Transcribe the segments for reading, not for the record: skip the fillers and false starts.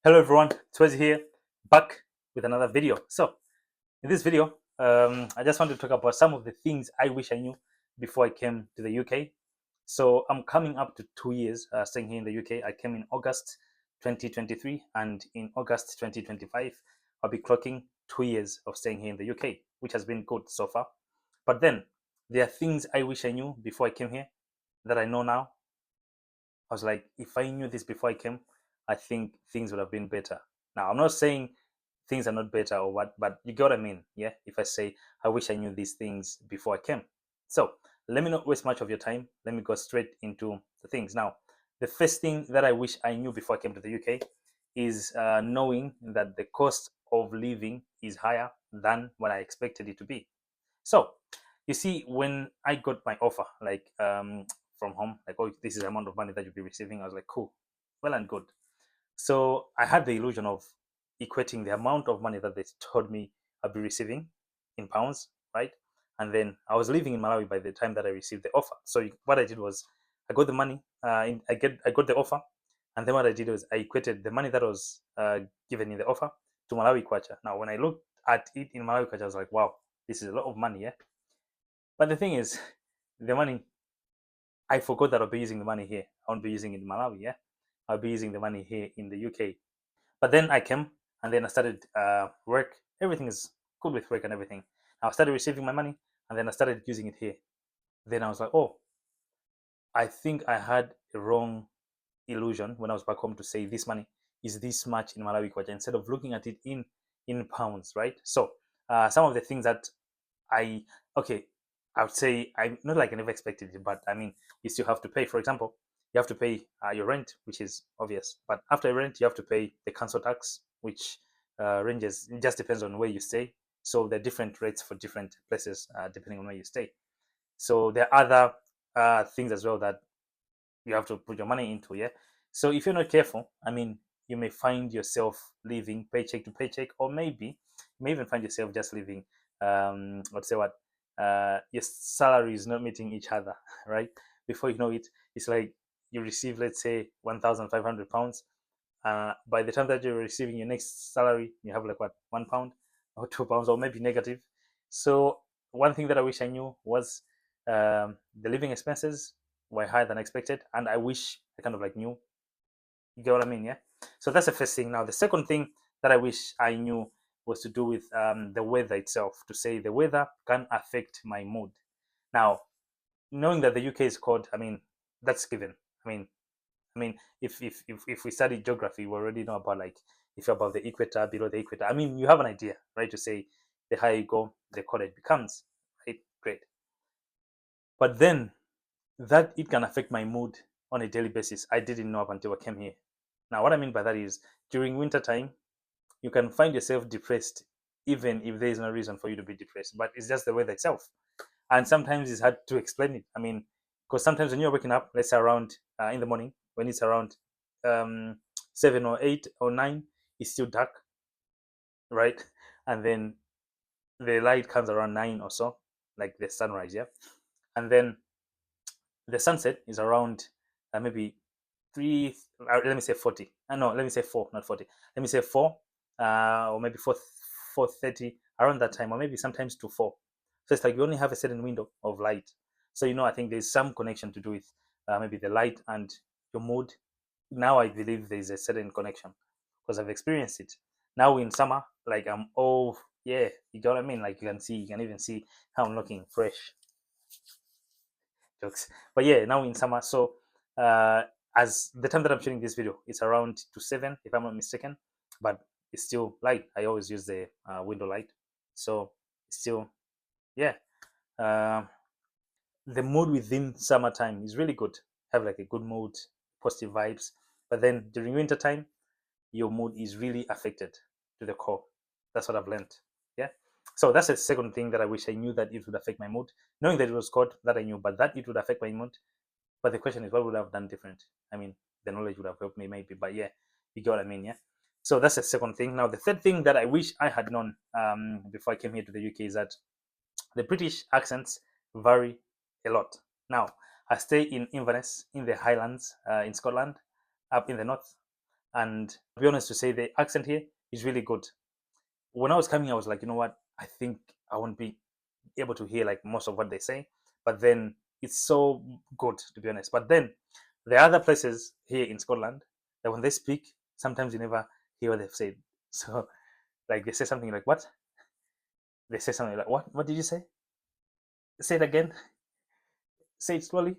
Hello everyone, Twezi here, back with another video. So in this video, I just want to talk about some of the things I wish I knew before I came to the UK. So I'm coming up to 2 years staying here in the UK. I came in August 2023, and in August 2025, I'll be clocking 2 years of staying here in the UK, which has been good so far. But then there are things I wish I knew before I came here that I know now. I was like, if I knew this before I came, I think things would have been better. Now, I'm not saying things are not better or what, but you get what I mean. Yeah. If I say, I wish I knew these things before I came. So let me not waste much of your time. Let me go straight into the things. Now, the first thing that I wish I knew before I came to the UK is knowing that the cost of living is higher than what I expected it to be. So you see, when I got my offer, like from home, like, oh, this is the amount of money that you'll be receiving, I was like, cool, well and good. So I had the illusion of equating the amount of money that they told me I'd be receiving in pounds, right? And then I was living in Malawi by the time that I received the offer. So what I did was I got the money, I got the offer, and then what I did was I equated the money that was given in the offer to Malawi kwacha. Now, when I looked at it in Malawi kwacha, I was like, wow, this is a lot of money, yeah. But the thing is, the money, I forgot that I'll be using the money here. I won't be using it in Malawi, yeah. I'll be using the money here in the UK. But then I came and then I started work. Everything is good with work and everything. I started receiving my money and then I started using it here. Then I was like, oh, I think I had a wrong illusion when I was back home to say this money is this much in Malawi kwacha instead of looking at it in pounds, right? So some of the things that I okay, I would say I not like I never expected it, but I mean you still have to pay. For example, you have to pay your rent, which is obvious. But after rent, you have to pay the council tax, which ranges. It just depends on where you stay. So there are different rates for different places depending on where you stay. So there are other things as well that you have to put your money into. Yeah. So if you're not careful, I mean, you may find yourself living paycheck to paycheck, or maybe you may even find yourself just living, let's say what, your salary is not meeting each other, right? Before you know it, it's like you receive, let's say, £1,500. By the time that you're receiving your next salary, you have like what, £1 or £2, or maybe negative. So one thing that I wish I knew was the living expenses were higher than expected, and I wish I kind of like knew. You get what I mean? Yeah. So that's the first thing. Now, the second thing that I wish I knew was to do with the weather itself. To say the weather can affect my mood. Now, knowing that the UK is cold, I mean, that's given. I mean, if we study geography, we already know about, like, if you're above the equator, below the equator. I mean, you have an idea, right? To say the higher you go, the colder it becomes, right? Great. But then that it can affect my mood on a daily basis, I didn't know up until I came here. Now, what I mean by that is during winter time, you can find yourself depressed, even if there is no reason for you to be depressed, but it's just the weather itself. And sometimes it's hard to explain it. I mean, because sometimes when you're waking up, let's say around in the morning, when it's around um, 7 or 8 or 9, it's still dark, right? And then the light comes around 9 or so, like the sunrise, yeah. And then the sunset is around maybe three. Let me say 40. No, let me say four, not 40. Let me say four, or maybe 4:30, around that time, or maybe sometimes to 4. So it's like you only have a certain window of light. So I think there's some connection to do with maybe the light and your mood. Now I believe there's a certain connection because I've experienced it. Now in summer, like I'm all, yeah, you get what I mean. Like you can even see how I'm looking fresh. Jokes. But yeah, now in summer. So as the time that I'm shooting this video, it's around to 7, if I'm not mistaken. But it's still light. I always use the window light. So it's still, yeah. Uh, the mood within summertime is really good. Have like a good mood, positive vibes. But then during winter time, your mood is really affected to the core. That's what I've learned. Yeah. So that's the second thing that I wish I knew, that it would affect my mood. Knowing that it was cold, that I knew, but that it would affect my mood. But the question is, what would I have done different? I mean, the knowledge would have helped me maybe, but yeah, you get what I mean, yeah. So that's the second thing. Now, the third thing that I wish I had known before I came here to the UK is that the British accents vary a lot. Now, I stay in Inverness in the Highlands in Scotland, up in the north. And to be honest, to say the accent here is really good. When I was coming, I was like, you know what? I think I won't be able to hear like most of what they say, but then it's so good, to be honest. But then there are other places here in Scotland that when they speak, sometimes you never hear what they've said. So like they say something like what? They say something like what? What did you say? Say it again. Say it slowly.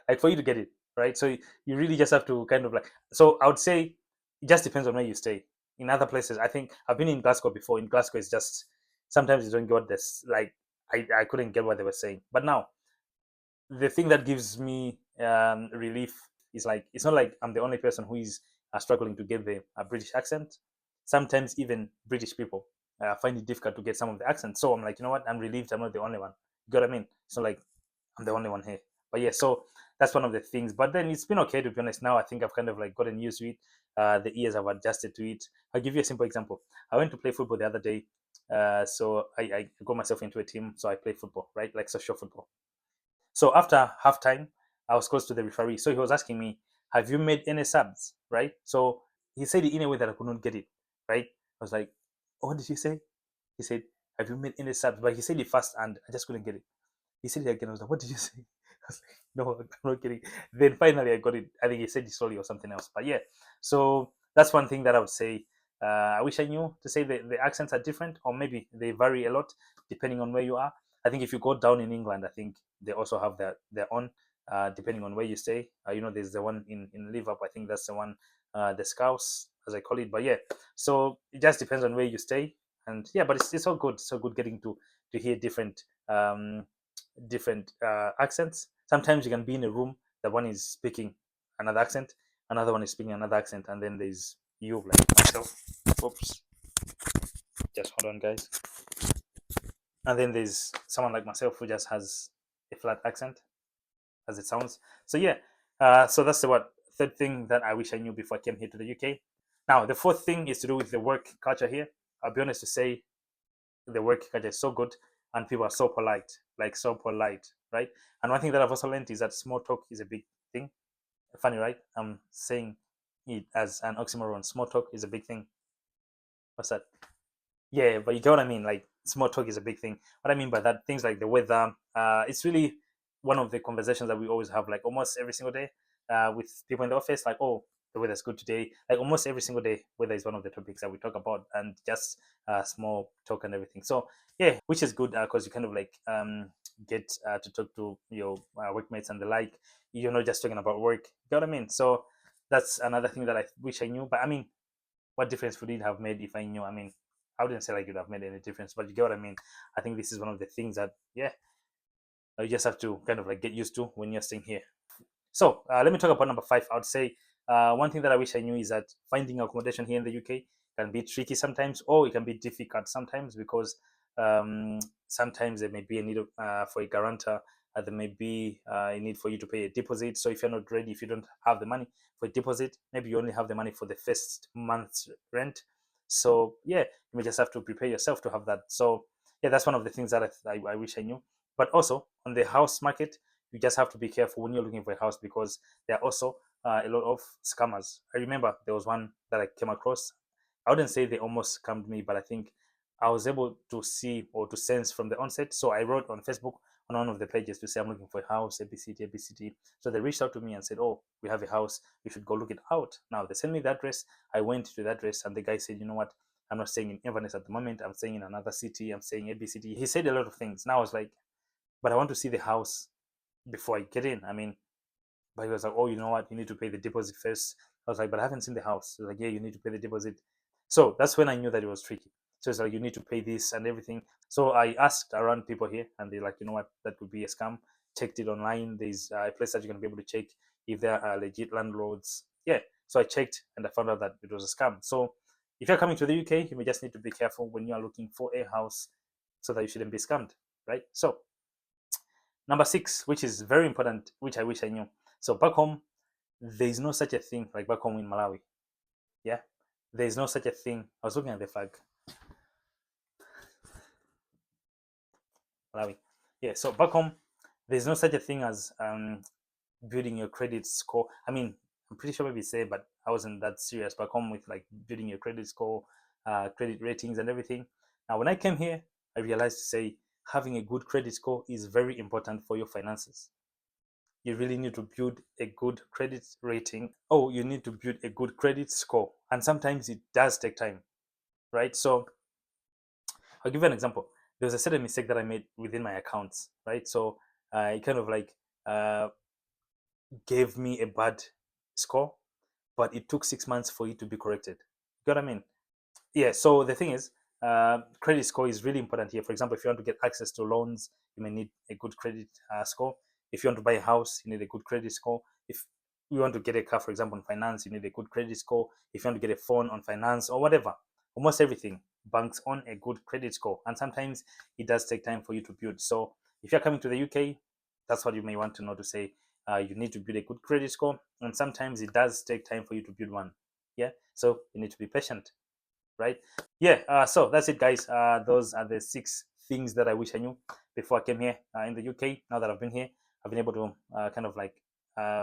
Like for you to get it, right? So you really just have to kind of like. So I would say it just depends on where you stay. In other places, I think I've been in Glasgow before. In Glasgow, it's just sometimes you don't get what this like. I couldn't get what they were saying. But now the thing that gives me relief is like it's not like I'm the only person who is struggling to get the British accent. Sometimes even British people find it difficult to get some of the accent. So I'm like, you know what? I'm relieved I'm not the only one. You get what I mean? So like I'm the only one here. But yeah, so that's one of the things. But then it's been okay to be honest. Now I think I've kind of like gotten used to it. The ears have adjusted to it. I'll give you a simple example. I went to play football the other day. So I got myself into a team. So I play football, right? Like social football. So after halftime, I was close to the referee. So he was asking me, "Have you made any subs?" Right? So he said it in a way that I could not get it. Right? I was like, "Oh, what did you say?" He said, "Have you made any subs?" But he said it fast, and I just couldn't get it. He said it again. I was like, "What did you say?" I was like, "No, I'm not kidding." Then finally, I got it. I think he said it slowly or something else. But yeah, so that's one thing that I would say. I wish I knew to say the accents are different, or maybe they vary a lot depending on where you are. I think if you go down in England, I think they also have their own, depending on where you stay. There's the one in Liverpool. I think that's the one, the Scouse, as I call it. But yeah, so it just depends on where you stay, and yeah, but it's all good. So good getting to hear different accents. Sometimes you can be in a room that one is speaking another accent, another one is speaking another accent, and then there's you like myself. Oops, just hold on, guys. And then there's someone like myself who just has a flat accent, as it sounds. So yeah, so that's the what third thing that I wish I knew before I came here to the UK. Now the fourth thing is to do with the work culture here. I'll be honest to say the work culture is so good and people are so polite, like so polite, right? And one thing that I've also learned is that small talk is a big thing. Funny, right? I'm saying it as an oxymoron. Small talk is a big thing. What's that? Yeah, but you get what I mean. Like small talk is a big thing. What I mean by that, things like the weather. It's really one of the conversations that we always have, like almost every single day, with people in the office. Like, oh, the weather's good today. Like almost every single day, weather is one of the topics that we talk about, and just small talk and everything. So yeah, which is good because you kind of like get to talk to your workmates and the like. You're not just talking about work. You get what I mean? So that's another thing that I wish I knew. But I mean, what difference would it have made if I knew? I mean, I wouldn't say like it would have made any difference, but you get what I mean. I think this is one of the things that yeah, you just have to kind of like get used to when you're staying here. So let me talk about number five. I would say one thing that I wish I knew is that finding accommodation here in the UK can be tricky sometimes, or it can be difficult sometimes because sometimes there may be a need for a guarantor. There may be a need for you to pay a deposit. So if you're not ready, if you don't have the money for a deposit, maybe you only have the money for the first month's rent. So yeah, you may just have to prepare yourself to have that. So yeah, that's one of the things that I wish I knew. But also on the house market, you just have to be careful when you're looking for a house because there are also a lot of scammers. I remember there was one that I came across. I wouldn't say they almost scammed me, but I think I was able to see or to sense from the onset. So I wrote on Facebook on one of the pages to say I'm looking for a house, ABCD, ABCD. So they reached out to me and said, "Oh, we have a house. You should go look it out." Now they sent me the address. I went to the address, and the guy said, "You know what? I'm not staying in Inverness at the moment. I'm staying in another city. I'm staying ABCD." He said a lot of things. Now I was like, "But I want to see the house before I get in." I mean, but he was like, "Oh, you know what? You need to pay the deposit first." I was like, "But I haven't seen the house." He was like, "Yeah, you need to pay the deposit." So that's when I knew that it was tricky. So it's like, you need to pay this and everything. So I asked around people here, and they're like, "You know what? That could be a scam." Checked it online. There's a place that you're going to be able to check if there are legit landlords. Yeah. So I checked and I found out that it was a scam. So if you're coming to the UK, you may just need to be careful when you are looking for a house so that you shouldn't be scammed, right? So number six, which is very important, which I wish I knew. So back home, there is no such a thing like back home in Malawi. Yeah, there is no such a thing. I was looking at the flag, Malawi. Yeah, so back home, there's no such a thing as building your credit score. I mean, I'm pretty sure maybe say, but I wasn't that serious back home with like building your credit score, credit ratings, and everything. Now, when I came here, I realized to say having a good credit score is very important for your finances. You really need to build a good credit rating. Oh, you need to build a good credit score, and sometimes it does take time, right? So I'll give you an example. There was a certain mistake that I made within my accounts, right? So I kind of like uh, gave me a bad score, but it took 6 months for it to be corrected. You got what I mean? Yeah. So the thing is, credit score is really important here. For example, if you want to get access to loans, you may need a good credit score. If you want to buy a house, you need a good credit score. If you want to get a car, for example, on finance, you need a good credit score. If you want to get a phone on finance or whatever, almost everything banks on a good credit score. And sometimes it does take time for you to build. So if you're coming to the UK, that's what you may want to know to say. You need to build a good credit score, and sometimes it does take time for you to build one. Yeah, so you need to be patient, right? Yeah, so that's it, guys. Those are the 6 things that I wish I knew before I came here in the UK. Now that I've been here, I've been able to kind of like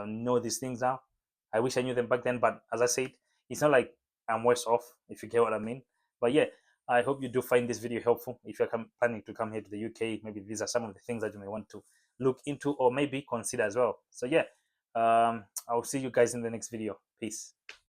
know these things now. I wish I knew them back then, but as I said, it's not like I'm worse off, if you get what I mean. But yeah, I hope you do find this video helpful. If you're planning to come here to the UK, maybe these are some of the things that you may want to look into or maybe consider as well. So yeah, I'll see you guys in the next video. Peace.